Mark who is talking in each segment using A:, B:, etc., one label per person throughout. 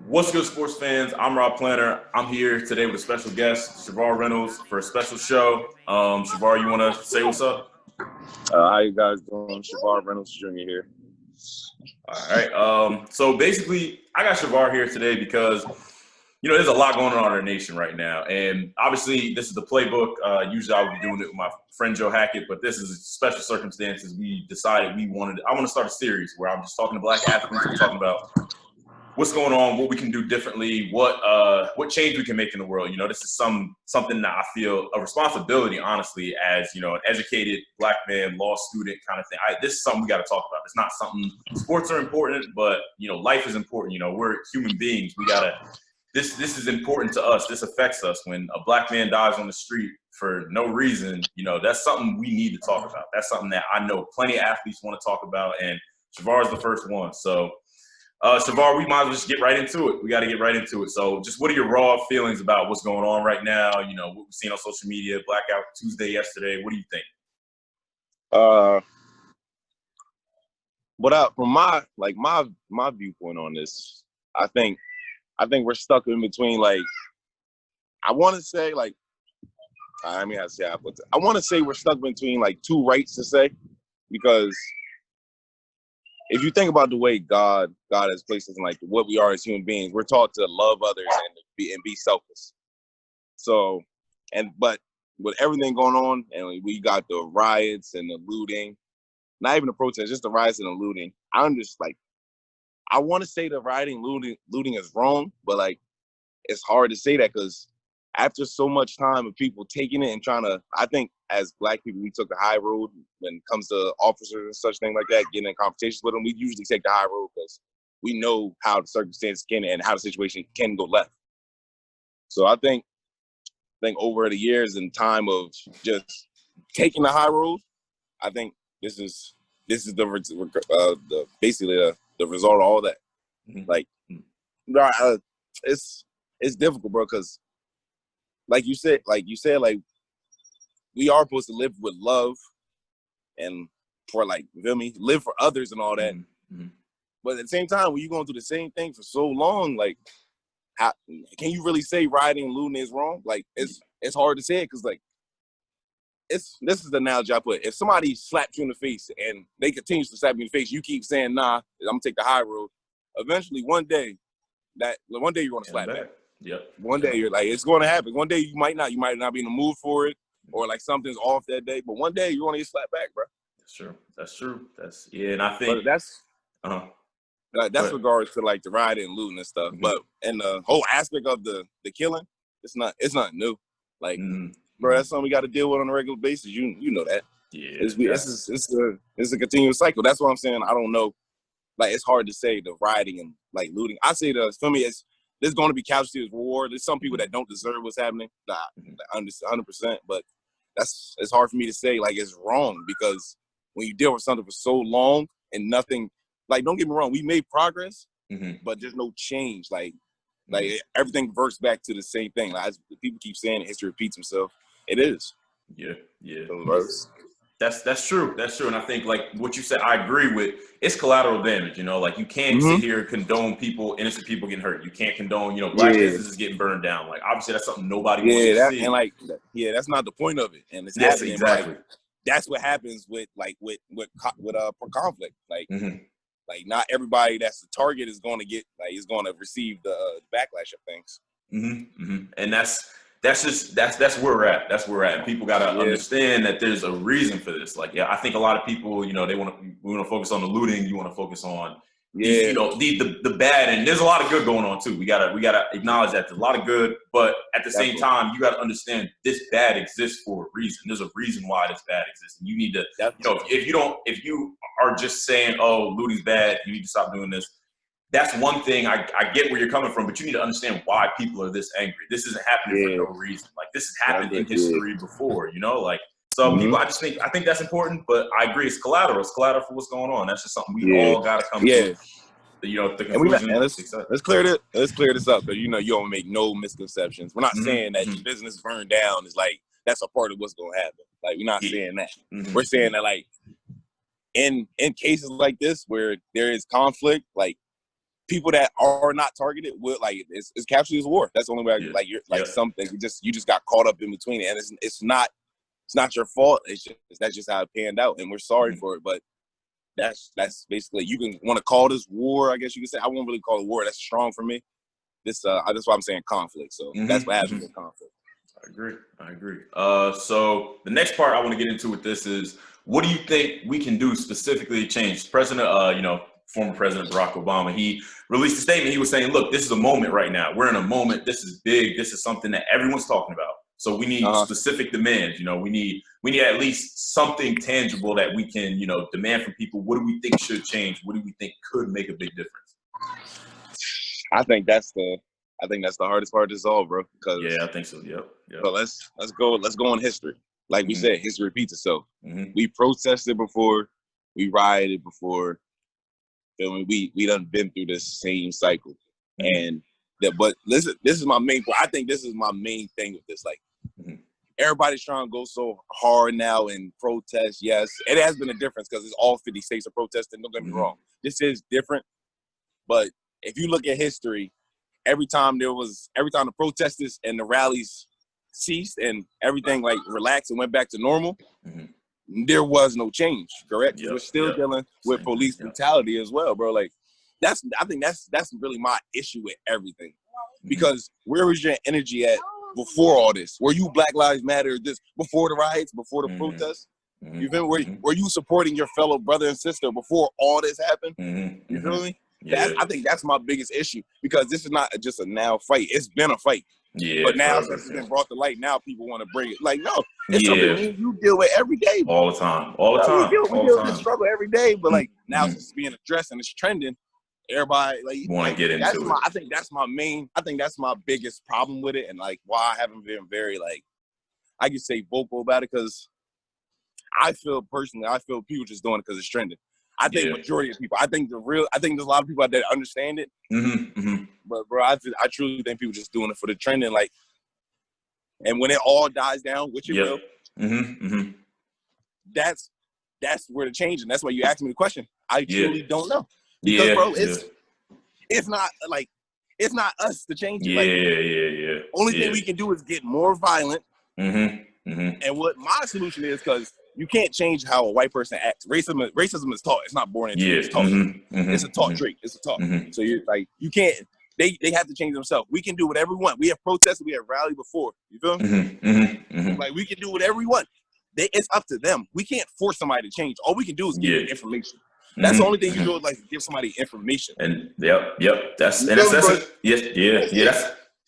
A: What's good, sports fans? I'm Rob Planner. I'm here today with a special guest, Shavar Reynolds, for a special show. Shavar, you want to say what's up?
B: How you guys doing? Shavar Reynolds Jr. here.
A: All right. So basically, I got Shavar here today because, there's a lot going on in our nation right now. And obviously, this is the Playbook. Usually I would be doing it with my friend Joe Hackett, but this is special circumstances. We decided I want to start a series where I'm just talking to black athletes. We're talking about what's going on, what we can do differently, what change we can make in the world. This is something that I feel a responsibility, honestly, as an educated black man, law student kind of thing. This is something we got to talk about. It's not something. Sports are important, but life is important. We're human beings. We gotta. This is important to us. This affects us. When a black man dies on the street for no reason, that's something we need to talk about. That's something that I know plenty of athletes want to talk about, and Shavar is the first one. So. Shavar, we might as well just get right into it. We got to get right into it. So just what are your raw feelings about what's going on right now? What we've seen on social media, Blackout Tuesday yesterday. What do you think?
B: From my viewpoint on this, I think we're stuck in between, I want to say, I want to say we're stuck between two rights to say, because if you think about the way God has placed us in what we are as human beings, we're taught to love others and be selfless. So, but with everything going on, and we got the riots and the looting, not even the protests, just the riots and the looting. I'm just I want to say the rioting, looting is wrong, but it's hard to say that because after so much time of people taking it and trying to, I think as black people, we took the high road when it comes to officers and such thing like that, getting in confrontations with them. We usually take the high road because we know how the circumstances can and how the situation can go left. So I think over the years and time of just taking the high road, I think this is basically the result of all that. Mm-hmm. It's difficult, bro, because like you said, we are supposed to live with love and for live for others and all that. Mm-hmm. But at the same time, when you're going through the same thing for so long, how can you really say rioting and looting is wrong? It's hard to say it because this is the analogy I put. If somebody slaps you in the face and they continue to slap you in the face, you keep saying, nah, I'm gonna take the high road. Eventually, one day you're gonna slap back.
A: Yep.
B: One day you're it's going to happen. One day you might not be in the mood for it, or something's off that day. But one day you're going to get slapped back, bro.
A: That's true. And I think
B: that's regards to the rioting and looting and stuff. Mm-hmm. But and the whole aspect of the killing, it's not new. Bro, that's something we got to deal with on a regular basis. You know that.
A: Yeah.
B: It's a continuous cycle. That's what I'm saying. I don't know. It's hard to say the rioting and looting. I say for me, there's going to be casualties of war. There's some people that don't deserve what's happening. 100%. But it's hard for me to say it's wrong, because when you deal with something for so long and nothing, don't get me wrong, we made progress, mm-hmm. but there's no change. Everything reverts back to the same thing. People keep saying history repeats itself. It is.
A: Yeah. That's true. And I think what you said, I agree with. It's collateral damage. You can't mm-hmm. sit here and condone innocent people getting hurt. You can't condone, black businesses getting burned down. Obviously that's something nobody wants to see.
B: And that's not the point of it. And it's
A: happening. Exactly.
B: That's what happens with conflict. Mm-hmm. Not everybody that's the target is going to get is going to receive the backlash of things.
A: Mm-hmm. Mm-hmm. And that's where we're at. That's where we're at. People got to understand that there's a reason for this. I think a lot of people, we want to focus on the looting. You want to focus on, the bad, and there's a lot of good going on too. We gotta acknowledge that there's a lot of good, but at the same time, you got to understand this bad exists for a reason. There's a reason why this bad exists, and you need to, if you are just saying, oh, looting's bad, you need to stop doing this. That's one thing. I get where you're coming from, but you need to understand why people are this angry. This isn't happening for no reason. This has happened in history before, So mm-hmm. people, I think that's important, but I agree. It's collateral. It's collateral for what's going on. That's just something we all got to come to. The conclusion.
B: Let's clear this up, because you don't make no misconceptions. We're not mm-hmm. saying that your business burned down is that's a part of what's going to happen. We're not saying that. Mm-hmm. We're saying that in cases like this where there is conflict, people that are not targeted will like it's captured as war. That's the only way. Like you're like
A: Yeah.
B: something you just got caught up in between it, and it's not your fault. That's just how it panned out, and we're sorry for it. But that's basically, you can want to call this war. I guess you could say. I won't really call it war. That's strong for me. That's why I'm saying conflict. So that's what happens with conflict.
A: I agree. So the next part I want to get into with this is, what do you think we can do specifically to change? President, former President Barack Obama, he released a statement. He was saying, look, this is a moment right now. We're in a moment. This is big. This is something that everyone's talking about. So we need specific demands. We need at least something tangible that we can, demand from people. What do we think should change? What do we think could make a big difference?
B: I think that's the hardest part to solve, bro.
A: Yeah, I think so. Yep.
B: So let's go in history. Like we said, history repeats itself. We protested before, we rioted before. We done been through this same cycle, but listen, this is my main point. I think this is my main thing with this. Like, everybody's trying to go so hard now and protest. Yes, it has been a difference because it's all 50 states are protesting. Don't get me wrong, this is different. But if you look at history, every time the protesters and the rallies ceased and everything like relaxed and went back to normal, there was no change. Correct? We're still dealing with police brutality as well, bro. Like, I think that's really my issue with everything. Because where was your energy at before all this? Were you Black Lives Matter this before the riots, before the protests? You feel me? Were you supporting your fellow brother and sister before all this happened? You feel me? Yeah. I think that's my biggest issue, because this is not just a now fight. It's been a fight.
A: Yeah.
B: But now since it's been brought to light, now people want to bring it. Like, no, it's something you deal with every day.
A: All the time. We
B: deal with this struggle every day. But like now since it's being addressed and it's trending, everybody want to get into it. I think that's my biggest problem with it, and like why I haven't been very, like, I could say vocal about it, because I feel people just doing it because it's trending. I think majority of people. I think there's a lot of people out there that understand it. But bro, I truly think people just doing it for the trending. Like, and when it all dies down, which it will, that's where the change. And that's why you asked me the question. I truly don't know, because bro, it's not us to change it. Only thing we can do is get more violent. And what my solution is, because you can't change how a white person acts. Racism is taught. It's not born into it. It's taught. It's a taught trait. It's a taught. So you can't. They have to change themselves. We can do whatever we want. We have protested. We have rallied before. You feel me? Like, we can do whatever we want. It's up to them. We can't force somebody to change. All we can do is give them information. That's the only thing you do, is like give somebody information. And
A: that's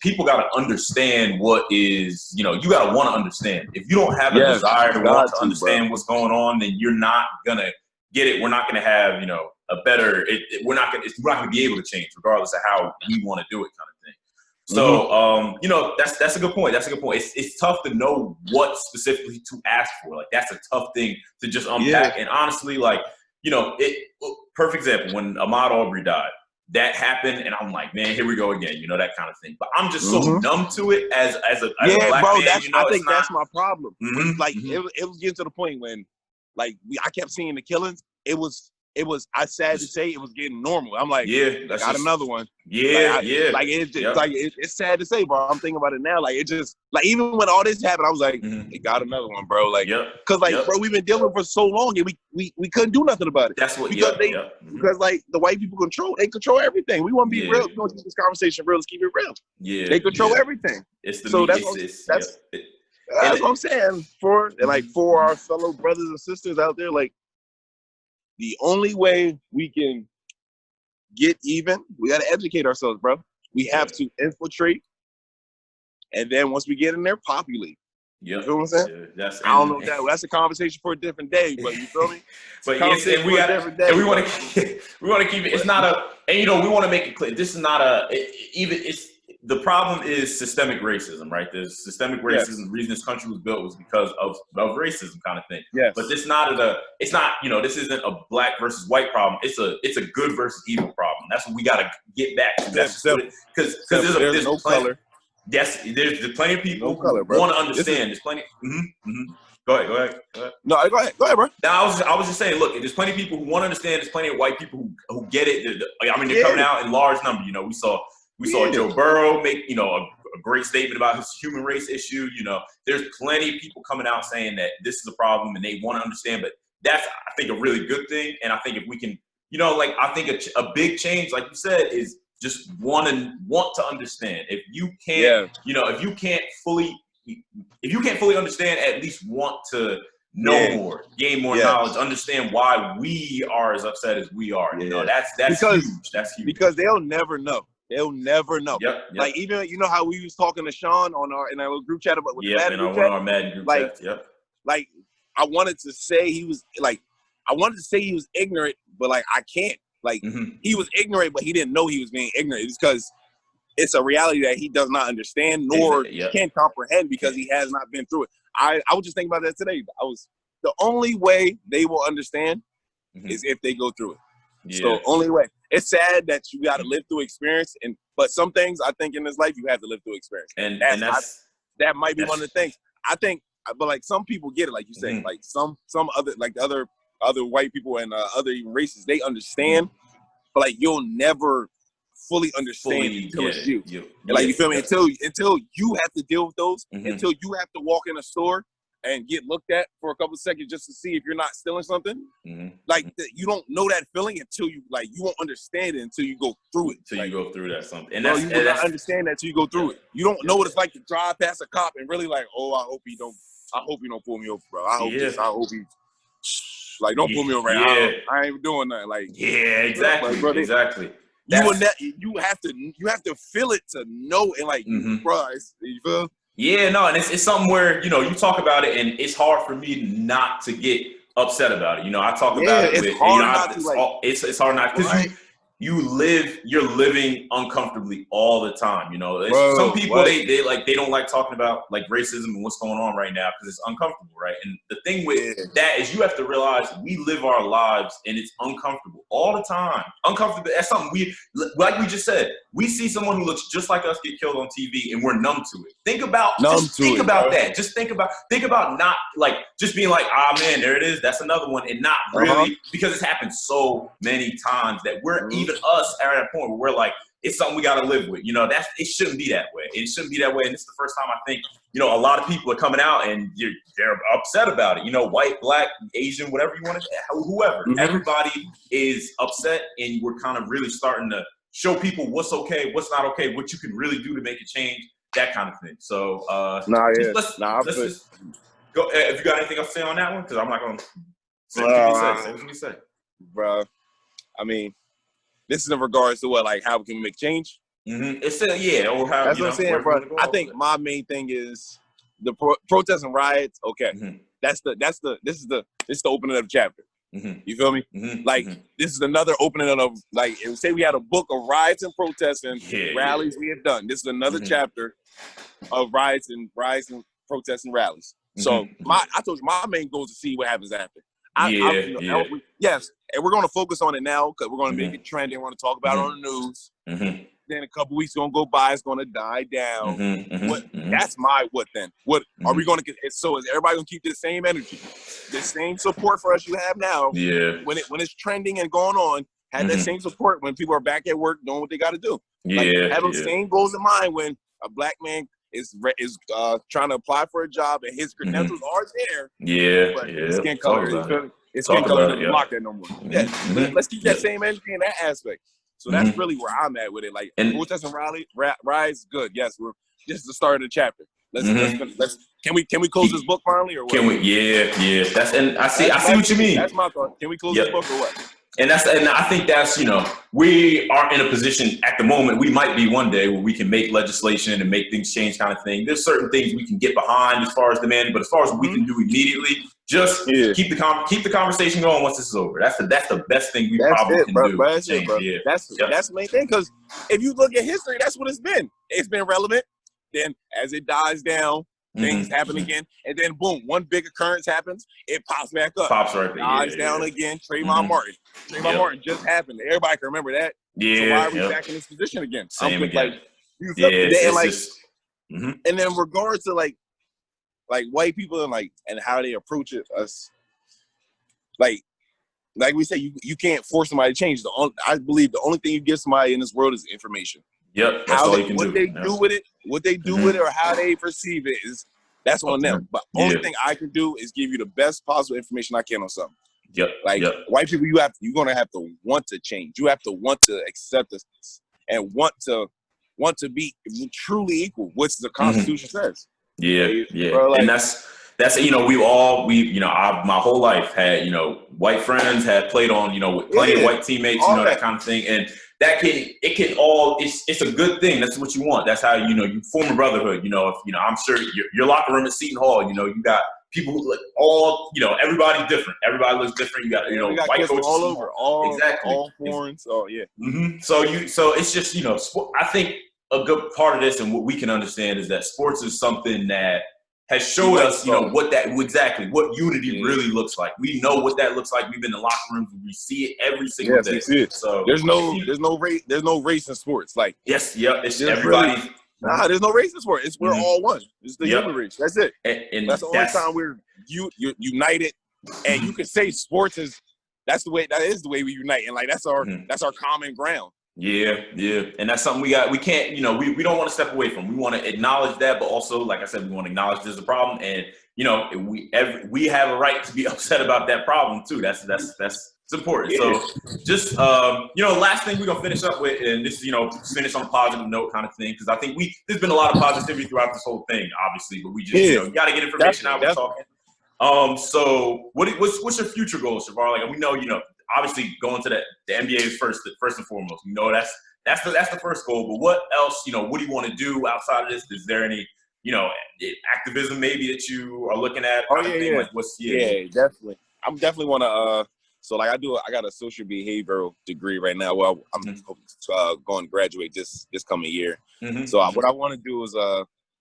A: people got to understand what is, you got to want to understand. If you don't have a desire to want to understand what's going on, then you're not going to get it. We're not going to have, a better, we're not going to be able to change regardless of how we want to do it, kind of thing. So, that's a good point. That's a good point. It's tough to know what specifically to ask for. Like, that's a tough thing to just unpack. And honestly, like, perfect example, when Ahmaud Arbery died, that happened, and I'm like, man, here we go again, that kind of thing. But I'm just so numb to it as a black
B: bro,
A: man.
B: I think that's my problem. Like, it was getting to the point when, like, I kept seeing the killings. It was. I sad to say, it was getting normal. I'm like, another one. It's sad to say, bro. I'm thinking about it now. Like, it just, like, even when all this happened, I was like, it got another one, bro. Like, because bro, we've been dealing for so long, and we couldn't do nothing about it.
A: That's what.
B: Because like the white people control everything. We want to be real. We want to keep this conversation real. Let's keep it real. Yeah, they control everything. That's what I'm saying. For our fellow brothers and sisters out there, like, the only way we can get even, we got to educate ourselves, bro. We have to infiltrate, and then once we get in there, populate. You feel what I'm saying? I don't know that. That's a conversation for a different day, but you feel me?
A: We want to keep it. It's not a, and we want to make it clear. This is not the problem is systemic racism, right? There's systemic racism. The reason this country was built was because of racism, kind of thing. But this this isn't a black versus white problem. It's a good versus evil problem. That's what we got to get back to. Because there's no color. Yes, there's plenty of people
B: No color,
A: who want to understand. There's plenty. Go ahead.
B: No, go ahead, bro.
A: Now, I was just saying, look, there's plenty of people who want to understand. There's plenty of white people who get it. I mean, they're coming out in large number. You know, we saw Joe Burrow make, you know, a great statement about his human race issue. You know, there's plenty of people coming out saying that this is a problem and they want to understand. But that's, I think, a really good thing. And I think if we can, you know, like, I think a big change, like you said, is just want to understand. If you can't, you know, if you can't fully understand, at least want to know more, gain more knowledge, understand why we are as upset as we are. You know, that's huge. That's huge.
B: Because they'll never know. They'll never know.
A: Yep.
B: Like, even, you know how we was talking to Sean in our group chat about
A: in our Madden group chat. Yep.
B: Like, I wanted to say he was ignorant, but like I can't. Like, he was ignorant, but he didn't know he was being ignorant. It's because it's a reality that he does not understand nor can't comprehend because he has not been through it. I was just thinking about that today. The only way they will understand is if they go through it. Yeah. So only way. It's sad that you got to live through experience, but some things I think in this life you have to live through experience, and that might be one of the things. I think, but like some people get it, like you say, like some other, like the other white people and other even races, they understand, but like you'll never fully understand until it's you. Like, you feel me? Until you have to deal with those, until you have to walk in a store and get looked at for a couple of seconds just to see if you're not stealing something. Like, you don't know that feeling until you won't understand it until you go through it.
A: You go through that something. And
B: you will not understand that until you go through it. You don't know what it's like to drive past a cop and really like, oh, I hope you don't pull me over, bro. I hope he like, don't pull me over. I ain't doing nothing. Like,
A: exactly.
B: Bro,
A: exactly.
B: You have to feel it to know, and like, bro, you feel?
A: Yeah, no, and it's something where, you know, you talk about it and it's hard for me not to get upset about it. You know, I talk about it with, it's hard not, because you're living uncomfortably all the time. You know, some people, they don't like talking about like racism and what's going on right now because it's uncomfortable, right? And the thing with that is you have to realize we live our lives and it's uncomfortable all the time. Uncomfortable. That's something like we just said, we see someone who looks just like us get killed on TV and we're numb to it. Think about that. Just think about not like just being like, man, there it is. That's another one. And not really, because it's happened so many times that we're even us are at a point where we're like, it's something we got to live with. You know, it shouldn't be that way. It shouldn't be that way. And it's the first time I think, you know, a lot of people are coming out and they're upset about it. You know, white, black, Asian, whatever you want to, whoever. Everybody is upset, and we're kind of really starting to show people what's okay, what's not okay, what you can really do to make a change, that kind of thing. So let's just go. If you got anything else to say on that one, because I'm not going to say what you say.
B: Bro, I mean, this is in regards to what, like, how can we make change?
A: It's still, or how.
B: That's what I'm saying, bro. I think my main thing is the protests and riots. Okay, this is the opening of the chapter. You feel me? Like, this is another opening of, like, say we had a book of riots and protests and rallies we have done. This is another chapter of riots and protests and rallies. So I told you my main goal is to see what happens after. Yes, and we're going to focus on it now because we're going to make it trendy. We're going to talk about it on the news. Then a couple weeks going to go by. It's going to die down. That's my what then. What are we going to get? So is everybody going to keep the same energy, the same support for us you have now? When it's trending and going on, have that same support when people are back at work doing what they got to do. Have those same goals in mind when a black man is trying to apply for a job and his credentials are there. But his skin color, his skin color doesn't block that no more. Let's keep that same energy in that aspect. So that's really where I'm at with it. Like, protests and rise, good. Yes, this is the start of the chapter. Let's can we close this book finally or what?
A: Can we? That's, and I see what you mean.
B: That's my thought. Can we close this book or what?
A: And I think that's, you know, we are in a position at the moment, we might be one day where we can make legislation and make things change kind of thing. There's certain things we can get behind as far as demanding, but as far as what we can do immediately, just keep the conversation going once this is over. That's the best thing we probably can do.
B: That's the main thing, because if you look at history, that's what it's been. It's been relevant. Then as it dies down, things happen again, and then boom, one big occurrence happens, it pops back up.
A: Pops right there.
B: Dies down again. Trayvon Martin. Trayvon Martin just happened. Everybody can remember that. So why are we back in this position again?
A: Same again.
B: Like, you feel me?
A: Mm-hmm.
B: And then in regards to like white people and how they approach us, like we say, you can't force somebody to change. I believe the only thing you give somebody in this world is information.
A: Yep, that's all you can do.
B: What they do with it, or how they perceive it that's on them. But only thing I can do is give you the best possible information I can on something. White people, you're gonna have to want to change. You have to want to accept this and want to be truly equal, which the Constitution says.
A: Yeah.
B: Bro,
A: and that's my whole life had, white friends, had played on, with plenty of white teammates, that kind of thing. And it's a good thing. That's what you want. That's how, you form a brotherhood. I'm sure your locker room at Seton Hall, you got people who look everybody's different. Everybody looks different. You got,
B: we got
A: white coaches
B: all over, all foreign. So yeah.
A: Mm-hmm. So it's just, I think a good part of this and what we can understand is that sports is something that has showed us, what unity really looks like. We know what that looks like. We've been in locker rooms. We see it every single day.
B: We see it. So there's no race in sports. Like
A: it's everybody.
B: There's no race in sports. We're all one. It's the human race. That's it.
A: And
B: that's the only time we're united. And you could say sports is that is the way we unite. And that's our common ground.
A: Yeah. And that's something we can't, we don't want to step away from. We want to acknowledge that, but also, like I said, we want to acknowledge there's a problem. And, we have a right to be upset about that problem too. That's important. Yeah. So just, last thing we're going to finish up with, and this is, finish on a positive note kind of thing. Cause I think there's been a lot of positivity throughout this whole thing, obviously, but we just, you got to get information out. We're talking. So what's your future goals, Shavar? Like, we know, obviously going to the NBA is first and foremost. That's the first goal. But what else? What do you want to do outside of this? Is there any activism maybe that you are looking at?
B: Definitely. I'm definitely want to. So I got a social behavioral degree right now. Well, I'm going to graduate this coming year. Mm-hmm. So what I want to do is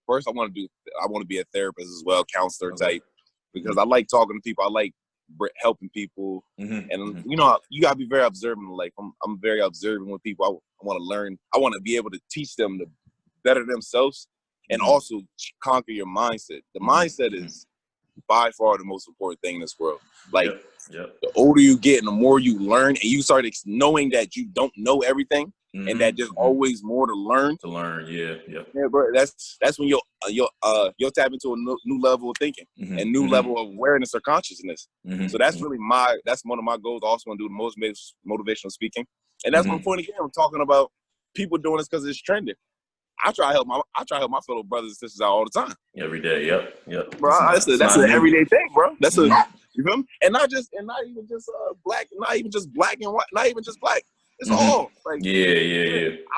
B: first I want to be a therapist as well, counselor type, because I like talking to people. I like helping people, and you gotta be very observant in life. I'm very observant with people. I want to learn. I want to be able to teach them to better themselves and also conquer your mindset. The mindset is by far the most important thing in this world. Like the older you get and the more you learn, and you start knowing that you don't know everything, and that there's always more to learn. Yeah, bro. That's when you'll tap into a new level of thinking and new level of awareness or consciousness. So that's really that's one of my goals. I also want to do the most motivational speaking, and that's my point again. I'm talking about people doing this because it's trending. I try to help my fellow brothers and sisters out all the time.
A: Every day, yep.
B: Bro, that's an everyday thing, bro. That's you feel me? And not even just black, not even just black and white, not even just black. It's all like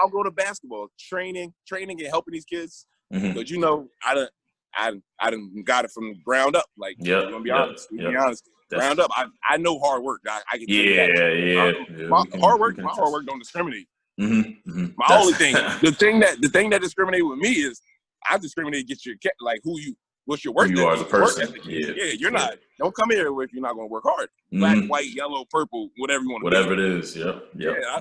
B: I'll go to basketball training and helping these kids. But I done got it from the ground up. Like I'm gonna be honest. Be honest. Ground up. I know hard work. I can tell you that. My hard work don't discriminate. My only thing, the thing that discriminates with me is I discriminate against your what's your work ethic.
A: You are as a person.
B: You're not. Don't come here if you're not going to work hard. Black, white, yellow, purple, whatever you want to be.
A: Whatever it is. Yep.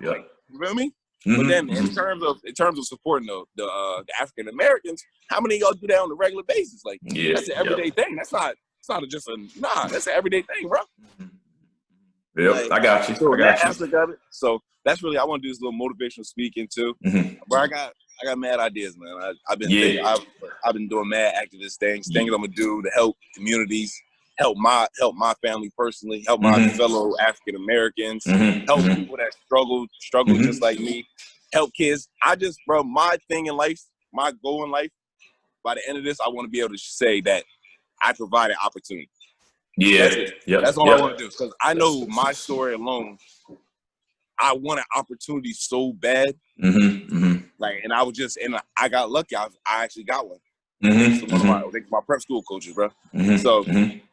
B: Like, you feel me? But then in terms of supporting the African Americans, how many of y'all do that on a regular basis? Like that's an everyday thing. That's not just that's an everyday thing, bro.
A: Yep, I got you.
B: So that aspect of it. So that's really I want to do this little motivational speaking too. Where I got mad ideas, man. I've been doing mad activist things I'm gonna do to help communities, help my family personally, help my fellow African Americans, help people that struggle just like me, help kids. My thing in life, my goal in life, by the end of this, I want to be able to say that I provided opportunity. That's all I want to do, because I know my story alone. I wanted opportunity so bad, like, and I got lucky. I actually got one. So one of my prep school coaches, bro. So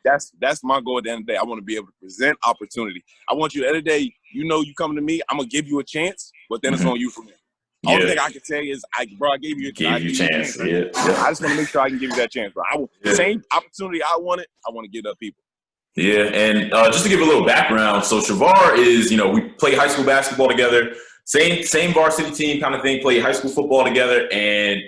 B: that's my goal at the end of the day. I want to be able to present opportunity. I want you at the end of the day. You come to me, I'm gonna give you a chance, but then it's on you from there. Only thing I can say is, I gave you a chance. I just want to make sure I can give you that chance, bro. The same opportunity I want to give to people.
A: Yeah, and just to give a little background, so Shavar is, we play high school basketball together, same varsity team kind of thing, play high school football together, and,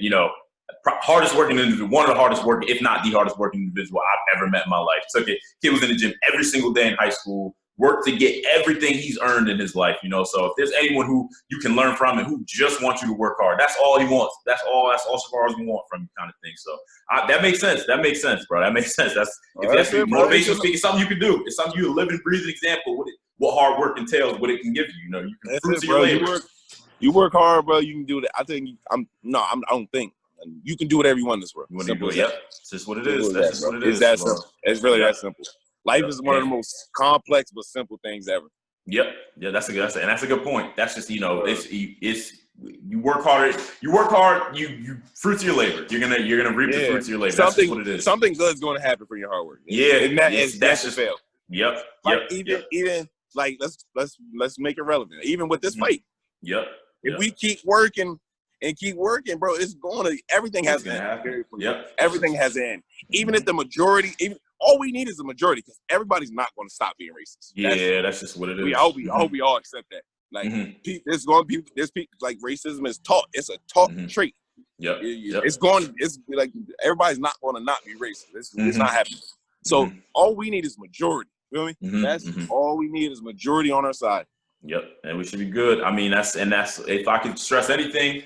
A: hardest working individual, one of the hardest working, if not the hardest working individual I've ever met in my life. Kid was in the gym every single day in high school, worked to get everything he's earned in his life, you know. So if there's anyone who you can learn from and who just wants you to work hard, that's all he wants. That's all Shavar we want from you, kind of thing. So that makes sense. That makes sense, bro. That makes sense. If that's motivation speaking, it's something you can do. It's something you live and breathe an example what hard work entails, what it can give you. You know, you can fruits of your labor.
B: You work hard, bro. You can do that. I think I don't think you can do whatever you want in this world.
A: Simple. Yep. It's just what it is. That's just what it is.
B: It's that simple. It's really that simple. Life is one of the most complex but simple things ever.
A: Yep. Yeah, that's a good point. That's just, you know, it's you work hard. You fruits of your labor. You're gonna reap the fruits of your labor. That's just what it is.
B: Something good is going to happen for your hard work.
A: That's just
B: fail.
A: Yep.
B: Even like let's make it relevant. Even with this fight.
A: Yep.
B: If we keep working, bro, everything has an end.
A: Yep.
B: Everything has an end. Even if the majority, all we need is a majority, because everybody's not going to stop being racist.
A: That's just what it is.
B: I hope we all accept that. Like there's people like racism is taught. It's a taught trait.
A: Yep.
B: It's like everybody's not going to not be racist. It's not happening. So all we need is majority. You feel me? That's all we need is majority on our side.
A: Yep, and we should be good. I mean, that's if I could stress anything,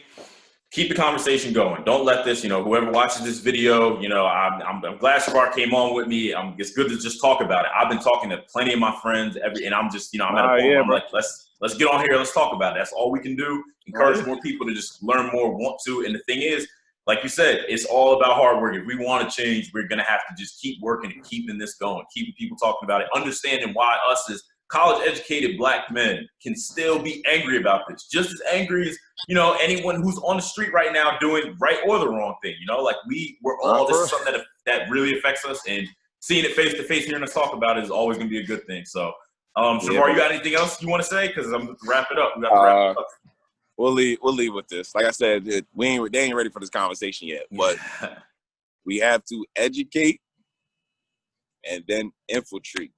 A: keep the conversation going. Don't let this, you know, whoever watches this video, you know, I'm glad Shavar came on with me. It's good to just talk about it. I've been talking to plenty of my friends, and I'm just, you know, I'm at a point where I'm like, let's get on here, let's talk about it. That's all we can do. Encourage more people to just learn more, want to. And the thing is, like you said, it's all about hard work. If we want to change, we're gonna have to just keep working and keeping this going, keeping people talking about it, understanding why us as college-educated Black men can still be angry about this, just as angry as, you know, anyone who's on the street right now doing right or the wrong thing. You know, like we're all, this is something that really affects us, and seeing it face to face, hearing us talk about it is always going to be a good thing. So, Shavar, you got anything else you want to say? Because I'm going to wrap it up. We got to wrap it up.
B: We'll leave with this. Like I said, they ain't ready for this conversation yet, but we have to educate and then infiltrate.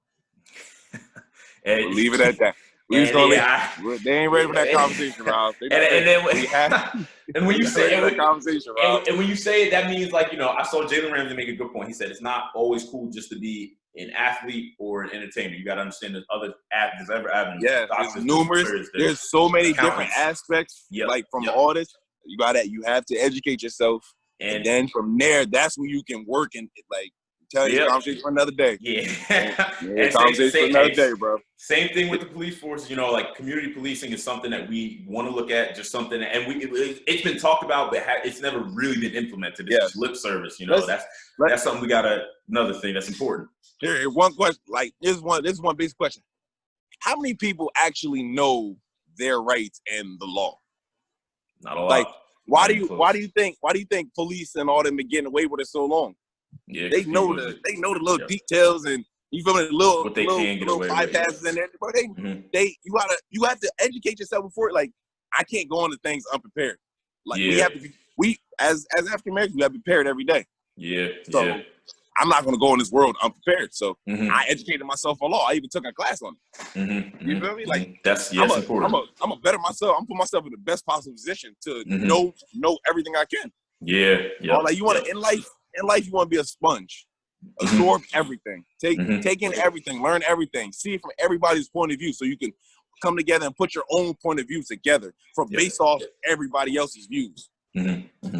B: We'll leave it at that. They ain't ready for that conversation, Rob.
A: And when you say
B: that conversation, Rob.
A: And when you say it, that means, like, you know, I saw Jalen Ramsey make a good point. He said it's not always cool just to be an athlete or an entertainer. You got to understand there's other avenues.
B: Yeah, there's numerous. There's so many different aspects. Like from all this, you have to educate yourself, and then from there, that's when you can work and like. Tell you, conversation for another day. Conversation for another day, bro.
A: Same thing with the police force. You know, like community policing is something that we want to look at. Just something, and it's been talked about, but it's never really been implemented. It's just lip service. You know, that's something we gotta. Another thing that's important.
B: Here, one question. Like this is one basic question. How many people actually know their rights and the law?
A: Not a lot.
B: Like, why do you think police and all them been getting away with it so long?
A: Yeah,
B: they know the little details, and you feel me, the little bypasses in there. But you have to educate yourself before. Like, I can't go into things unprepared. Like we as African Americans, we have to be prepared every day. So I'm not going to go in this world unprepared. So I educated myself on law. I even took a class on it. You feel me? Like
A: that's important.
B: I'm a better myself. I'm put myself in the best possible position to know everything I can. Like you want to in life, you want to be a sponge, absorb everything, take in everything, learn everything, see it from everybody's point of view, so you can come together and put your own point of view together based off everybody else's views.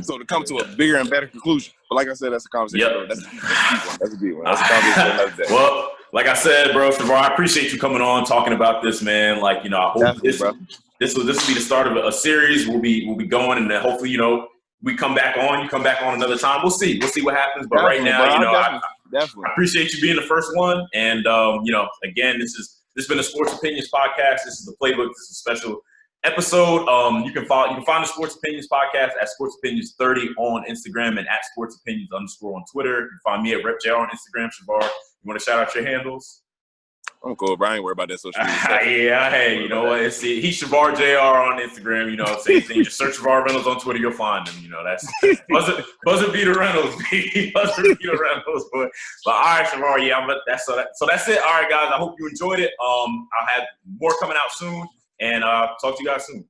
B: So to come to a bigger and better conclusion. But like I said, that's a conversation. That's a deep one. That's a conversation another day.
A: Well, like I said, bro, Shavar, I appreciate you coming on, talking about this, man. Like, you know, I hope this will be the start of a series. We'll be going, and then hopefully, you know, we come back on. You come back on another time. We'll see what happens. But right now, you know, I appreciate you being the first one. And you know, again, this has been a Sports Opinions podcast. This is the Playbook. This is a special episode. You can find the Sports Opinions podcast at Sports Opinions 30 on Instagram and at Sports Opinions _ on Twitter. You can find me at RepJR on Instagram. Shavar, you want to shout out your handles?
B: I'm cool, bro. I ain't worried about that social media.
A: Hey, you know what? He's Shavar JR on Instagram. You know, same thing. Just search Shavar Reynolds on Twitter, you'll find him. You know, that's buzzer beater Reynolds. Buzzer beater Reynolds. But all right, Shavar. Yeah, that's it. All right, guys. I hope you enjoyed it. I'll have more coming out soon, and talk to you guys soon.